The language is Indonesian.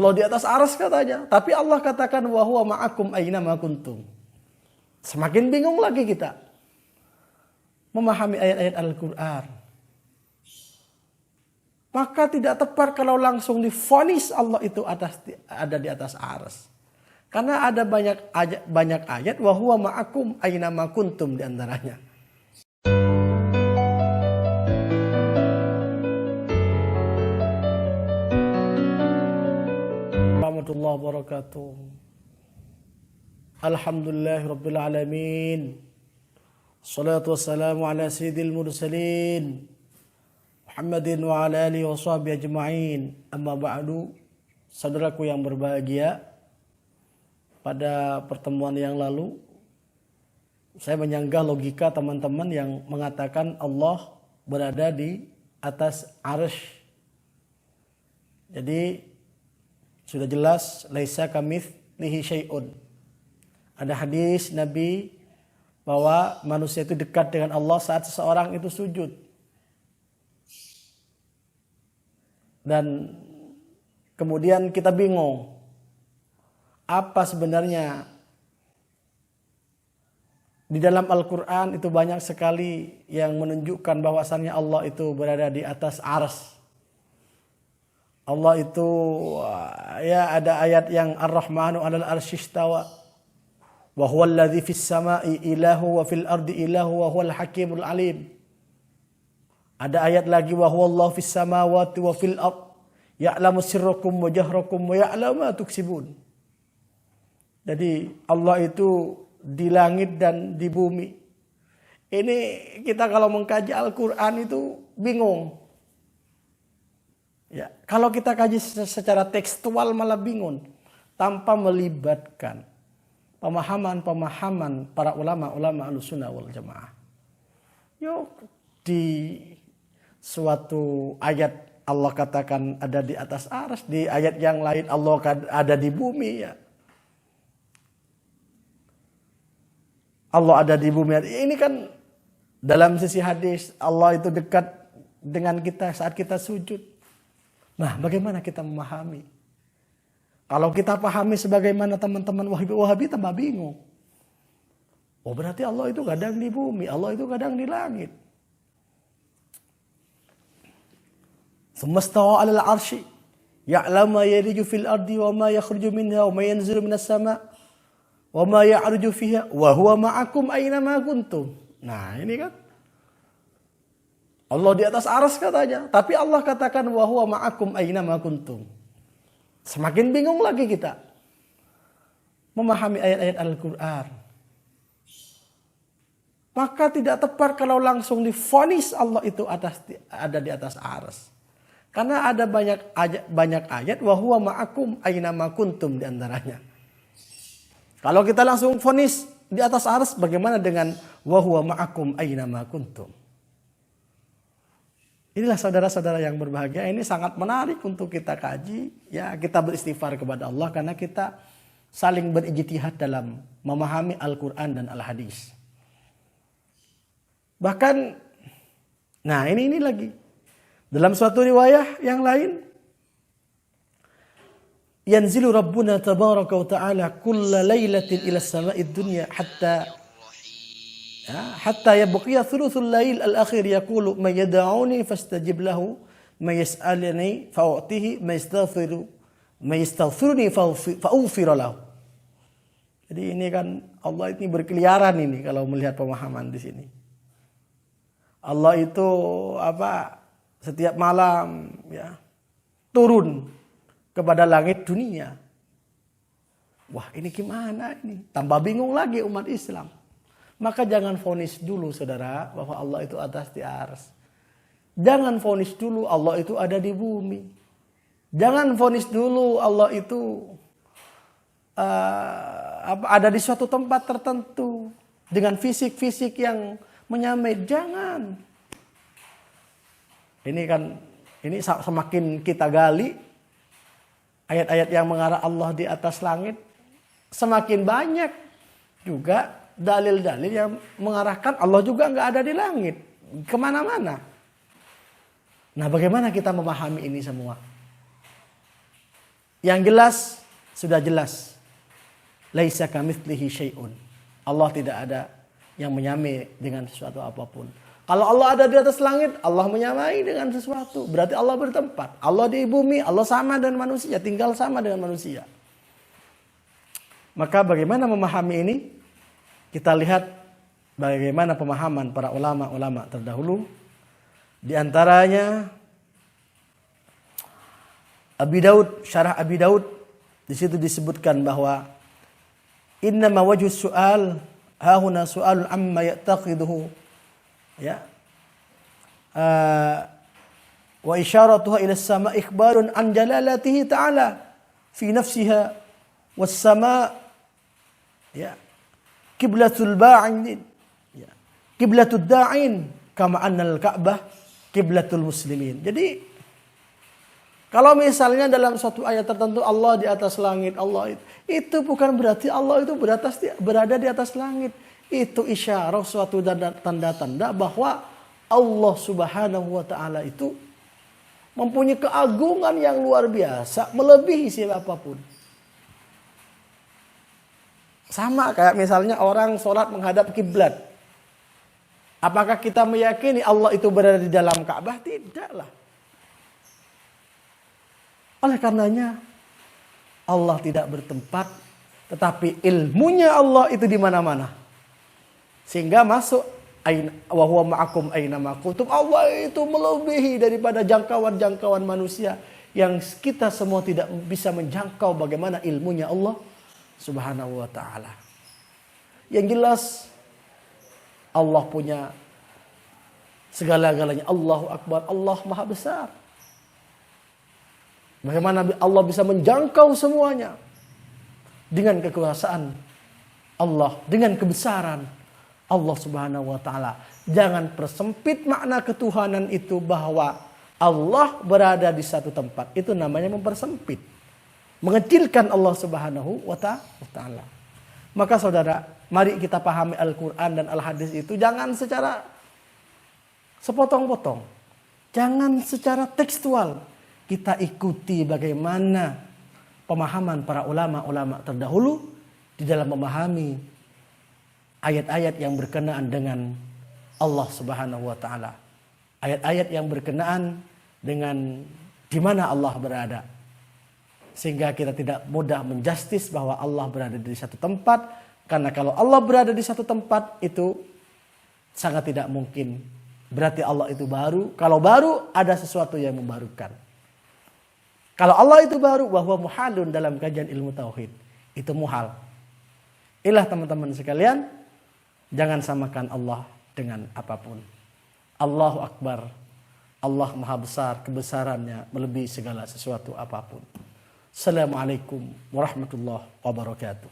Allah di atas arsy katanya, tapi Allah katakan wa huwa ma'akum aina ma kuntum. Semakin bingung lagi kita memahami ayat-ayat Al-Qur'an. Maka tidak tepat kalau langsung divonis Allah itu ada di atas arsy. Karena ada banyak ayat wa huwa ma'akum aina ma kuntum di antaranya. Warahmatullahi wabarakatuh. Alhamdulillahirabbil alamin. Shalatu wassalamu ala sayyidil mursalin Muhammadin wa ala alihi wa sahbihi ajma'in. Amma ba'du. Saudaraku yang berbahagia, pada pertemuan yang lalu saya menyanggah logika teman-teman yang mengatakan Allah berada di atas arsy. Jadi sudah jelas laisa kamitslihi syai'un. Ada hadis Nabi bahwa manusia itu dekat dengan Allah saat seseorang itu sujud. Dan kemudian kita bingung, apa sebenarnya di dalam Al-Quran itu banyak sekali yang menunjukkan bahwasannya Allah itu berada di atas arsy. Allah itu ya ada ayat yang Ar-Rahmanu 'alal arsy istawa wa huwal ladzi fis sama'i ilahu wa fil ardi ilahu wa huwal hakimul alim. Ada ayat lagi wa huwallahu fis samawati wa fil ard ya'lamu sirrakum wa jahrakum wa ya'lamu ma tuksibun. Jadi Allah itu di langit dan di bumi. Ini kita kalau mengkaji Al-Qur'an itu bingung. Ya, kalau kita kaji secara tekstual malah bingung tanpa melibatkan pemahaman para ulama Ahlussunnah wal Jamaah. Yuk, di suatu ayat Allah katakan ada di atas arsy, di ayat yang lain Allah ada di bumi ya. Allah ada di bumi. Ini kan dalam sisi hadis Allah itu dekat dengan kita saat kita sujud. Nah, bagaimana kita memahami? Kalau kita pahami sebagaimana teman-teman Wahabi tambah bingung. Oh, berarti Allah itu kadang di bumi, Allah itu kadang di langit. Summastawa 'alal 'arsy, ya'lamu ma yaliju fil ardi wa ma yakhruju minha wa ma yanzilu minas sama' wa ma ya'ruju fiha wa huwa ma'akum aina ma kuntum. Nah, ini kan Allah di atas arsy katanya, tapi Allah katakan wa huwa ma'akum aina ma kuntum. Semakin bingung lagi kita memahami ayat-ayat Al-Qur'an. Maka tidak tepat kalau langsung divonis Allah itu ada di atas arsy. Karena ada banyak ayat wa huwa ma'akum aina ma kuntum di antaranya. Kalau kita langsung vonis di atas arsy, bagaimana dengan wa huwa ma'akum aina ma kuntum? Inilah saudara-saudara yang berbahagia, ini sangat menarik untuk kita kaji. Ya, kita beristighfar kepada Allah karena kita saling berijtihad dalam memahami Al-Quran dan Al-Hadis. Bahkan, nah ini lagi. Dalam suatu riwayah yang lain, yanzilu Rabbuna tabaraka wa ta'ala kulla laylatin ila sama'id dunya hatta yabqiya thuluthul lail al-akhir yaqulu man yad'uni fastajib lahu man yas'alani fa'utihi man yastaghfiruni fa'ughfir lahu. Jadi ini kan Allah ini berkeliaran ini kalau melihat pemahaman di sini. Allah itu setiap malam ya turun kepada langit dunia. Wah, ini gimana ini? Tambah bingung lagi umat Islam. Maka jangan vonis dulu saudara bahwa Allah itu atas di arsy. Jangan vonis dulu Allah itu ada di bumi. Jangan vonis dulu Allah itu ada di suatu tempat tertentu dengan fisik-fisik yang menyamai. Jangan. Ini semakin kita gali ayat-ayat yang mengarah Allah di atas langit, semakin banyak juga dalil-dalil yang mengarahkan Allah juga nggak ada di langit, kemana-mana. Nah, bagaimana kita memahami ini semua? Yang jelas, sudah jelas. Laisa kamitslihi syai'un. Allah tidak ada yang menyamai dengan sesuatu apapun. Kalau Allah ada di atas langit, Allah menyamai dengan sesuatu. Berarti Allah bertempat. Allah di bumi, Allah sama dengan manusia, tinggal sama dengan manusia. Maka bagaimana memahami ini? Kita lihat bagaimana pemahaman para ulama-ulama terdahulu. Di antaranya Abi Daud, syarah Abi Daud, di situ disebutkan bahwa innama wajhus su'al hahuna su'alun amma ya'taqiduhu, ya, wa isyaratuha ila as-sama' ikhbarun an jalalatihi ta'ala fi nafsiha was sama', ya, qiblatul ba'in, ya, qiblatud da'in kama anna al-Ka'bah qiblatul muslimin. Jadi kalau misalnya dalam suatu ayat tertentu Allah di atas langit, Allah itu bukan berarti Allah itu berada di atas langit. Itu isyarat suatu tanda-tanda bahwa Allah Subhanahu wa taala itu mempunyai keagungan yang luar biasa, melebihi siapapun. Sama kayak misalnya orang sholat menghadap kiblat. Apakah kita meyakini Allah itu berada di dalam Ka'bah? Tidaklah. Oleh karenanya Allah tidak bertempat, tetapi ilmunya Allah itu di mana-mana. Sehingga masuk wa huwa ma'akum aina ma kuntum. Allah itu melebihi daripada jangkauan-jangkauan manusia yang kita semua tidak bisa menjangkau bagaimana ilmunya Allah Subhanahu wa taala. Yang jelas Allah punya segala-galanya. Allahu Akbar, Allah Maha Besar. Bagaimana Allah bisa menjangkau semuanya dengan kekuasaan Allah, dengan kebesaran Allah Subhanahu wa taala. Jangan persempit makna ketuhanan itu bahwa Allah berada di satu tempat. Itu namanya mempersempit. Mengecilkan Allah Subhanahu wa taala. Maka saudara, mari kita pahami Al-Qur'an dan Al-Hadis itu jangan secara sepotong-potong. Jangan secara tekstual. Kita ikuti bagaimana pemahaman para ulama-ulama terdahulu di dalam memahami ayat-ayat yang berkenaan dengan Allah Subhanahu wa taala. Ayat-ayat yang berkenaan dengan di mana Allah berada. Sehingga kita tidak mudah menjustis bahwa Allah berada di satu tempat, karena kalau Allah berada di satu tempat itu sangat tidak mungkin. Berarti Allah itu baru. Kalau baru ada sesuatu yang membarukan. Kalau Allah itu baru, bahwa muhalun dalam kajian ilmu tauhid. Itu muhal. Inilah teman-teman sekalian, jangan samakan Allah dengan apapun. Allahu Akbar. Allah Maha Besar, kebesarannya melebihi segala sesuatu apapun. Assalamualaikum warahmatullahi wabarakatuh.